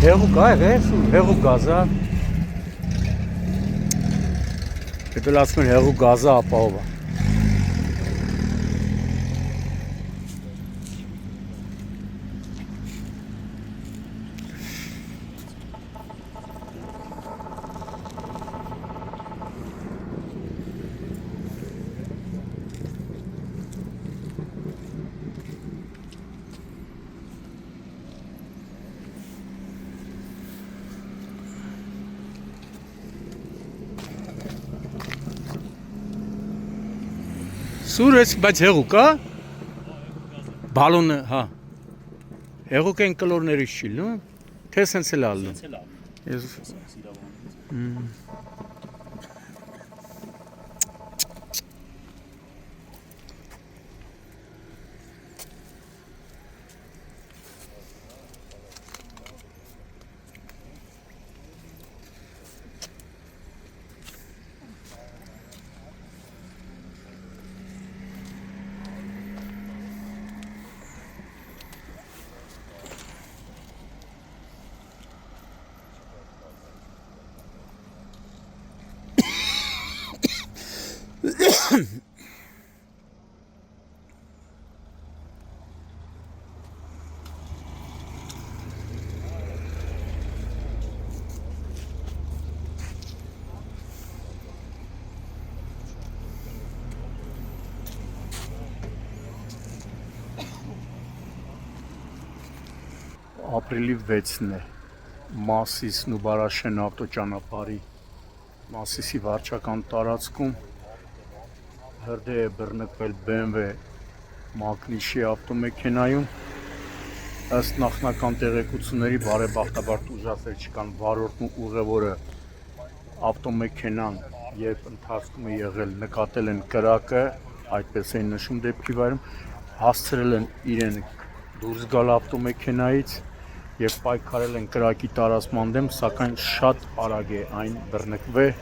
Հեղուկ աղես ու հեղուկ գազա Հետո ասում են հեղուկ գազա ապահով է Սուր ես, բայց հեղուկ, հա? Բալոնը, հա Հեղուկ են կլորներից չի, նո? Թե սենց էլ ալնում Ապրիլի 6-ն է Մասիսն ու Բարաշեն ավտոճանապարհի Մասիսի վարչական տարածքում հրդեհ է բռնկվել BMW Մակնիշի ավտոմեքենայում ըստ նախնական տեղեկությունների բարեբախտաբար ուժասեր չկան վարորդն ու ուղևորը ավտոմեքենան երբ ընթացքում է եղել նկատել են կրակը այդպես էին նշում դեպքի վայրում հասցրել են իրեն դուրս գալ ավտոմեքենայից եւ պայքարել են կրակի տարածման դեմ, սակայն շատ արագ է այն բռնկվել,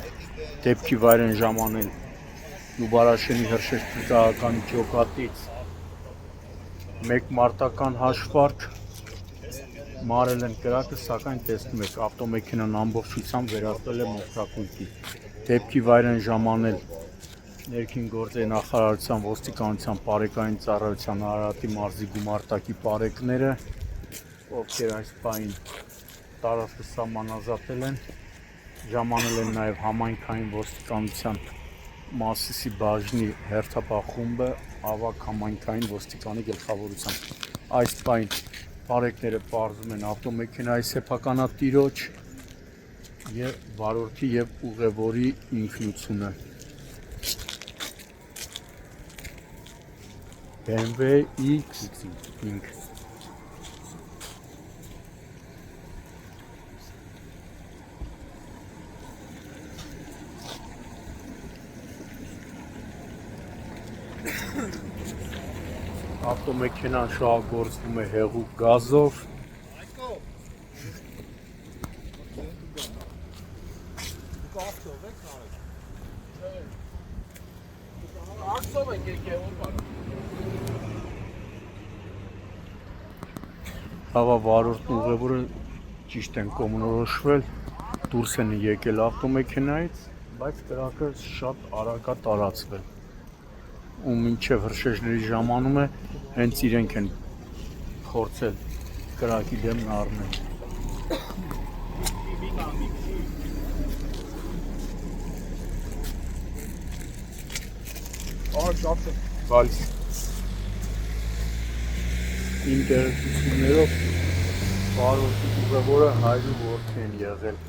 դեպքի վայր են ժամանել Նուբարաշենի Հրշեջ փրկարարականի ջոկատից մեկ մարտական հաշվարկ մարել են կրակը, սակայն տեսնում եք ավտոմեքենան ամբողջությամբ վերածվել է մոխրակույտի, դեպքի վայր են ժամանել ներքին գործերի նախարարության ոստիկանության բարեկային ծառայության Արարատի մարզի գումարտակի պարեկները ովքեր այս պահին տարածքը սահմանազատել են, ժամանել են նաև համայնքային ոստիկանության Մասիսի բաժնի հերթապահ խումբը ավագ համայնքային ոստիկանի գլխավորությամբ։ Այս պահին պարեկները պարզում են ավտոմեքենայի սեփականատիրոջ եւ վարորդի եւ ուղևորի ինքնությունը։ BMW X5 Ավտոմեքենան շահագործվում է հեղուկ գազով Հավա վարորդն ու ուղևորը ճիշտ են կողմնորոշվել, դուրս են եկել ավտոմեքենայից, բայց կրակը շատ արագ է տարածվել ու մինչև հրշեջների ժամանում է, հենց իրենք են փորձել կրակի դեմ առնել։ Բալիս իմ տեղեկություններով վարորդի ուղևորը հայրու որդի են եղել։